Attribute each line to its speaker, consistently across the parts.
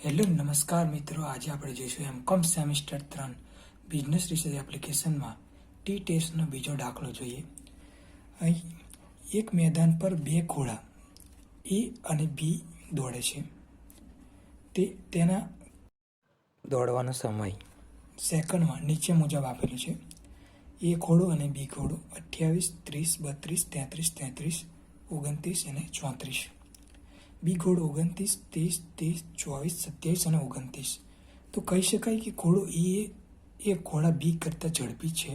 Speaker 1: Hello નમસ્કાર મિત્રો, આજે આપણે જોઈશું એમકોમ સેમિસ્ટર 3 બિઝનેસ રિસર્ચ એપ્લિકેશનમાં ટી ટેસ્ટનો બીજો દાખલો જોઈએ. અહીં એક મેદાન પર બે ઘોડા એ અને બી દોડે છે. તેના દોડવાનો સમય સેકન્ડમાં નીચે મુજબ આપેલો છે. એ ઘોડો અને બી ઘોડો 28, 30, 32, 33, 33, 29 અને 34. બી ઘોડો 29, 30, 30, 24, 27 અને 29. તો કહી શકાય કે ઘોડો એ ઘોડા બી કરતાં ઝડપી છે.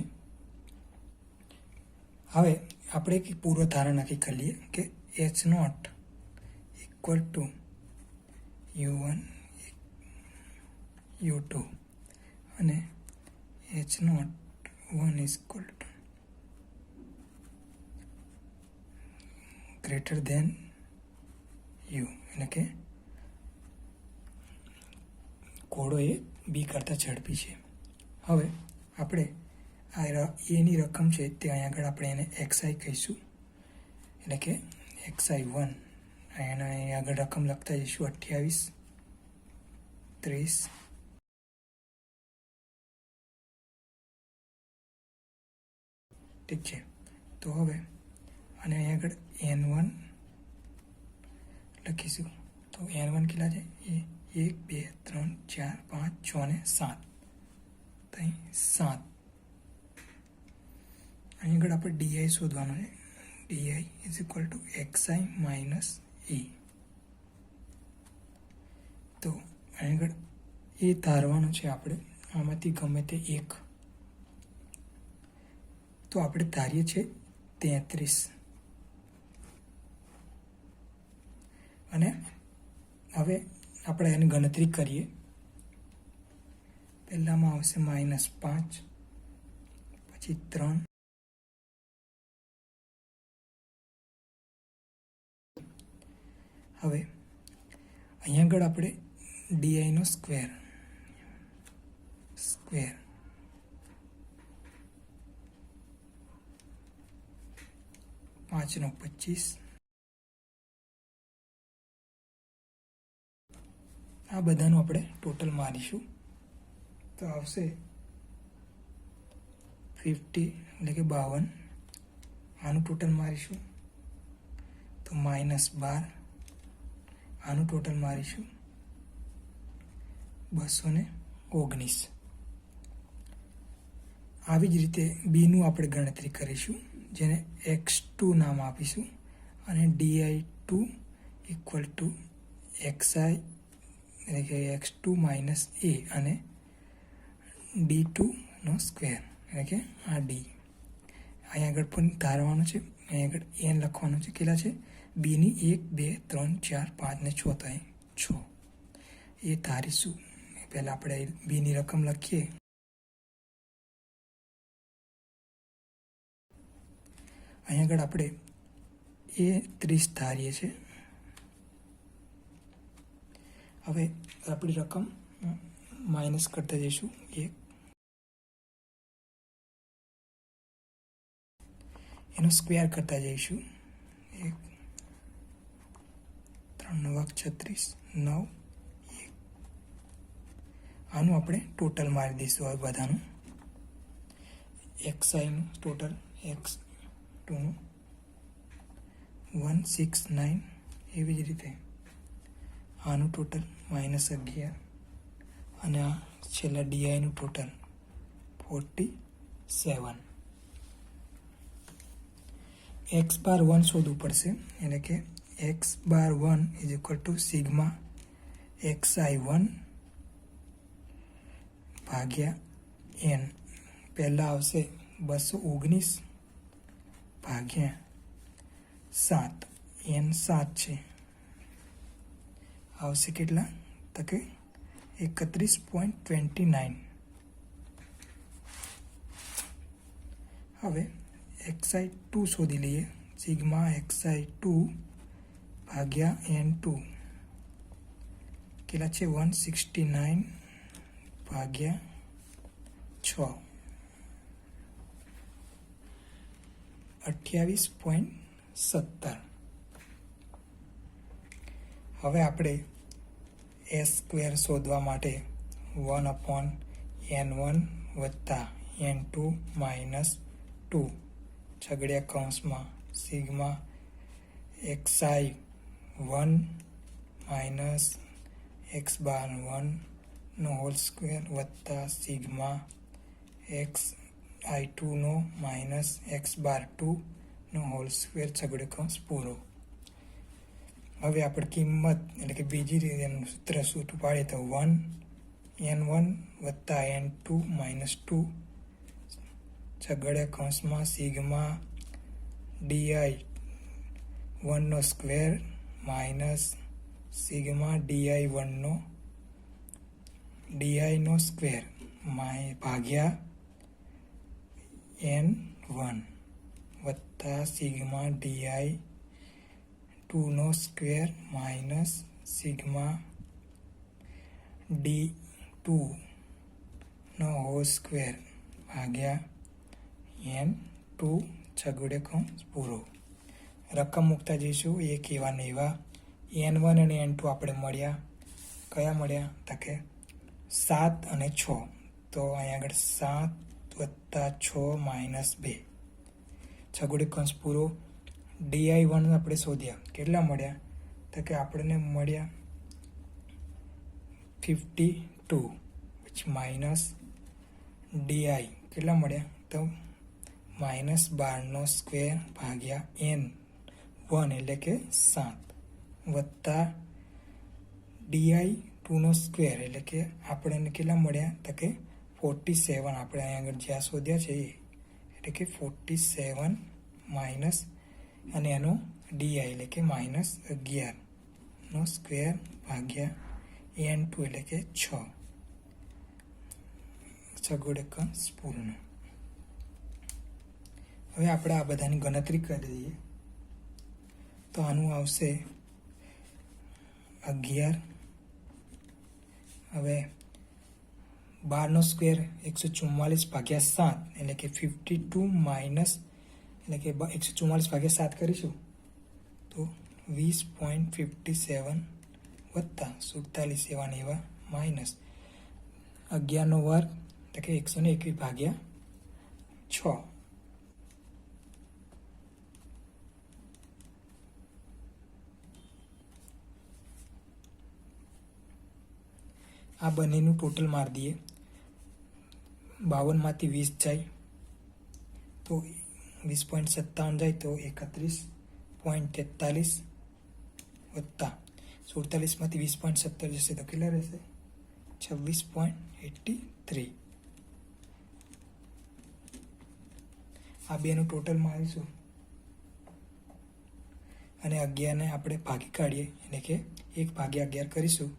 Speaker 1: હવે આપણે એક પૂર્વ ધારણા નક્કી કરી લઈએ કે H0 equal to U1 U2 અને H0 1 equal to greater then you, એટલે કે ઘોડો એ બી કરતાં ઝડપી છે. હવે આપણે આ એની રકમ છે તે અહીં આગળ આપણે એને XI કહીશું, એટલે કે XI1. એના અહીં આગળ રકમ લખતા જઈશું 28, 30, ઠીક છે. તો હવે અને અહીં આગળ N1 લખીશું. તો N1 કેટલા છે? એ 1, 2, 3, 4, 5, 6 અને 7. તો અહીં 7. અહીં આગળ આપણે DI શોધવાનું છે. DI is equal to XI minus E. તો અહીં આગળ એ ધારવાનું છે આપણે આમાંથી ગમે તે એક. તો આપણે ધારીએ છીએ 33. અને હવે આપણે એની ગણતરી કરીએ. પહેલામાં આવશે -5, પછી 3, હવે અહીંયા આગળ આપણે DI નો સ્ક્વેર 5 નો 25. આ બધાનું આપણે ટોટલ મારીશું તો આવશે 50, એટલે કે 52. આનું ટોટલ મારીશું તો -12. આનું ટોટલ મારીશું 219. આવી જ રીતે બીનું આપણે ગણતરી કરીશું, જેને X2 નામ આપીશું, અને DI2 ઇક્વલ ટુ XI, એટલે કે X2 માઇનસ A, અને D2 નો સ્ક્વેર, એટલે કે આ D. અહીં આગળ પણ ધારવાનું છે, અહીં આગળ N લખવાનું છે. કેટલા છે? બીની 1, 2, 3, 4, 5 ને 6 થાય 6. એ ધારીશું. પહેલાં આપણે બીની રકમ લખીએ. અહીં આગળ આપણે એ 30 ધારીએ છીએ. હવે આપણી રકમ માઇનસ કરતા જઈશું 1. એનો સ્ક્વેર કરતા જઈશું 1, 3 × 36, 9, 1. આનું આપણે ટોટલ મારી દઈશું. હવે બધાનું XIનું ટોટલ X2નું 169. એવી જ રીતે આનું ટોટલ -11, અને આ છેલ્લા DIનું ટોટલ 47. X1 શોધવું પડશે, એટલે કે X1 is equal to sigma XI1 ભાગ્યા N. પહેલાં આવશે 219 ભાગ્યા 7. N 7 છે. આવશે કેટલા? તો કે 31.29. હવે XI2 શોધી લઈએ. સિગ્મા XI2 ભાગ્યા N2 કેટલા છે? 169 ભાગ્યા 6, 28.17. હવે આપણે એસ સ્ક્વેર શોધવા માટે 1/n1 વત્તા n2 માઇનસ 2 છગડિયા કૌંસમાં સિગ્મા xi 1 માઇનસ x બાર 1 નો હોલ સ્ક્વેર વત્તા સિગ્મા xi2 નો માઇનસ x બાર 2 નો હોલ સ્ક્વેર છગડિયો કૌંસ પૂરો. હવે આપણે કિંમત એટલે કે બીજી રીતે એનું સૂત્ર સૂતું પાડીએ તો 1n1 વત્તા n2 માઇનસ 2 છગડિયા કૌંસમાં સિગ્મા di 1 નો સ્ક્વેર માઇનસ સિગ્મા di 1 નો સ્ક્વેર ભાગ્યા n1 વત્તા સિગ્મા di 2 નો સ્ક્વેર માઇનસ સિગ્મા d2 નો હોલ સ્ક્વેર ભાગ્યા n2 છગડીયો કૌંસ પૂરો. રકમ મૂકતા જઈશું એક એવા ને એવા. n1 અને n2 આપણે મળ્યા. કયા મળ્યા? તો કે 7 અને 6. તો અહીંયા આગળ 7 વત્તા 6 માઇનસ 2 છગડીયો કૌંસ પૂરો. di1 આપણે શોધ્યા. કેટલા મળ્યા? તો કે આપણને મળ્યા 52 પછી માઇનસ di કેટલા મળ્યા? તો માઇનસ 12 નો સ્ક્વેર ભાગ્યા n1 એટલે કે 7 વત્તા di2 નો સ્ક્વેર એટલે કે આપણને કેટલા મળ્યા? તો કે 47 આપણે અહીંયા આગળ જ્યાં શોધ્યા છે એટલે કે 47 માઇનસ અને એનો di એટલે કે માઇનસ 11 નો સ્ક્વેર ભાગ્યા n2 એટલે કે 6 છગડીયો કૌંસ પૂર્ણ. હવે આપણે આ બધાની ગણતરી કરી દઈએ તો આનું આવશે 11. હવે 12 નો સ્ક્વેર 144 ભાગ્યા 7 એટલે કે 52 માઇનસ એટલે કે 144 ભાગ્યા 7 કરીશું તો 20.57 વત્તા 47 એવા ને એવા માઇનસ 11 નો વર્ગ એટલે કે 121 ભાગ્યા 6 આ બંનેનું ટોટલ મારી દઈએ. 52 માંથી 20 જાય તો 20.57 જાય તો 31.43 વત્તા 47 માંથી 20.17 જશે તો કેટલા રહેશે? 26.83. આ બેનું ટોટલ મારીશું અને 11 ને આપણે ભાગી કાઢીએ એટલે કે 1/11 કરીશું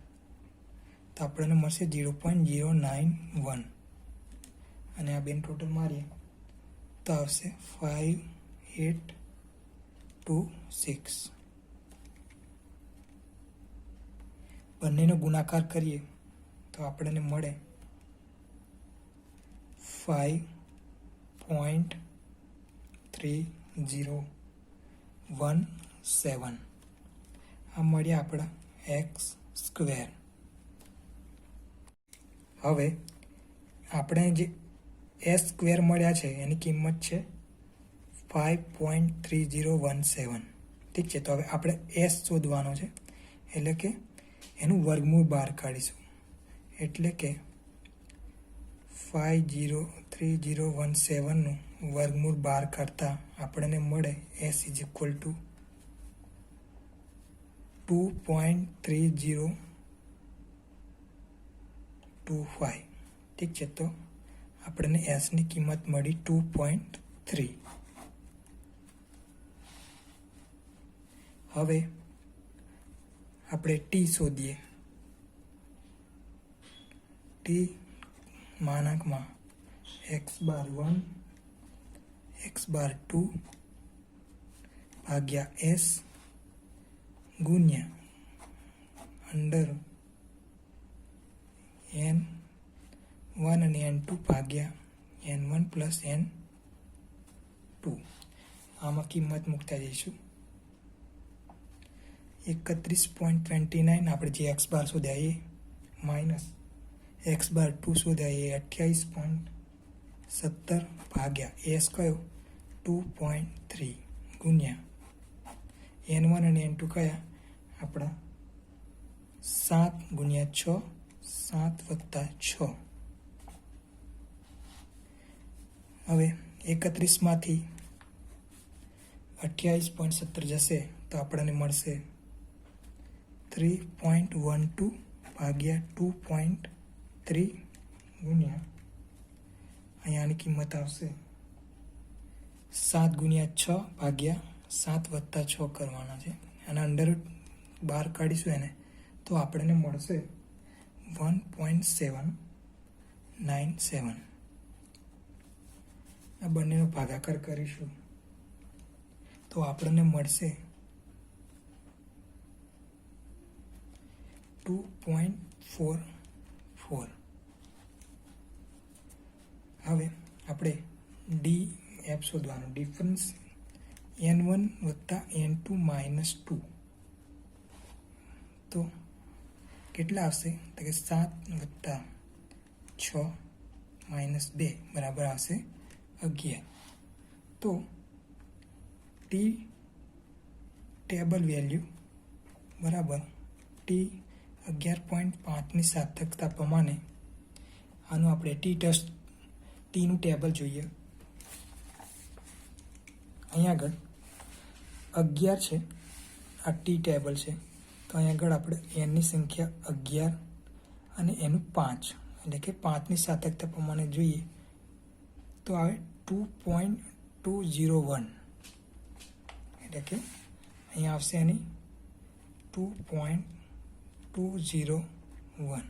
Speaker 1: તો આપણને મળશે 0.091 અને આ બેન ટોટલ મારીએ તો આવશે 5826. બંનેનો ગુણાકાર કરીએ તો આપણને મળે 5.3017. આ મળ્યા આપણા એક્સ સ્ક્વેર. હવે આપણે જે એસ સ્ક્વેર મળ્યા છે એની કિંમત છે 5.3017. ઠીક છે. તો હવે આપણે એસ શોધવાનો છે એટલે કે એનું વર્ગમૂળ બહાર કાઢીશું એટલે કે 5.3017 નું વર્ગમૂળ બહાર કાઢતા આપણને મળે એસ ઇઝ ઇક્વલ ટુ 2.3025. ઠીક છે. તો આપણને એસની કિંમત મળી 2.3. હવે આપણે ટી શોધીએ. ટી માનાંકમાં x બાર 1 x બાર 2 ભાગ્યા એસ ગુણ્યા અંડર n1 અને n2 ભાગ્યા n1 પ્લસ n2. આમાં કિંમત મૂકતા જઈશું. 31.29 આપણે જે એક્સ બાર શોધ્યા એ માઇનસ એક્સ બાર 2 શોધ્યા એ 28.17 ભાગ્યા એસ કયો 2.3 ગુણ્યા N1 અને N2 કયા આપણા 7 ગુણ્યા 6 7 વત્તા 6. હવે 31માંથી 28.17 જશે તો આપણને મળશે 3.12 ભાગ્યા 2.3 ગુણ્યા અહીંયાની કિંમત આવશે 7 ગુણ્યા 6 ભાગ્યા 7 વત્તા 6 કરવાના છે અને અંડર બહાર કાઢીશું એને તો આપણને મળશે 1.797. આ બંનેનો ભાગાકાર કરીશું તો આપણને મળશે 2.44. હવે આપણે ડી એફ શોધવાનું ડિફરન્સ N1 વત્તા N2 માઇનસ 2 તો કેટલા આવશે તો કે 7 વત્તા 6 માઇનસ 2 બરાબર આવશે 11. તો ટી ટેબલ વેલ્યુ બરાબર ટી 11.5ની સાર્થકતા પ્રમાણે આનું આપણે ટીનું ટેબલ જોઈએ. અહીંયા આગળ 11 છે, આ ટી ટેબલ છે તો અહીંયા આગળ આપણે એનની સંખ્યા 11 અને એનું 5 એટલે કે 5ની સાર્થકતા પ્રમાણે જોઈએ તો આવે 2.201 એટલે કે અહીંયા આવશે એની 2.201.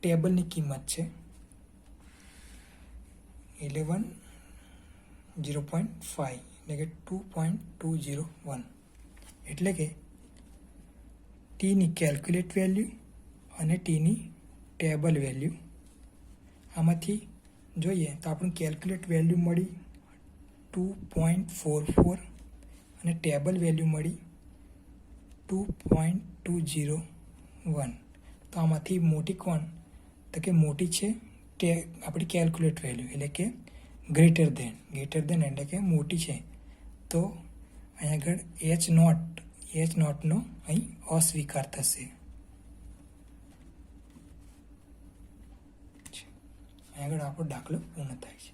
Speaker 1: ટેબલની કિંમત છે 0.5 એટલે કે 2.201 એટલે કે ટીની કેલ્ક્યુલેટ વેલ્યુ અને ટીની ટેબલ વેલ્યુ આમાંથી જોઈએ તો આપણને કેલ્ક્યુલેટ વેલ્યુ મળી 2.44 અને ટેબલ વેલ્યુ મળી 2.201. તો આમાંથી મોટી કોણ તો કે મોટી છે તે આપણી કેલ્ક્યુલેટ વેલ્યુ એટલે કે ગ્રેટર દેન એટલે કે મોટી છે તો અહીં આગળ એચ નોટનો અહીં અસ્વીકાર થશે. અહીં આગળ આપણો દાખલો પૂર્ણ થાય છે.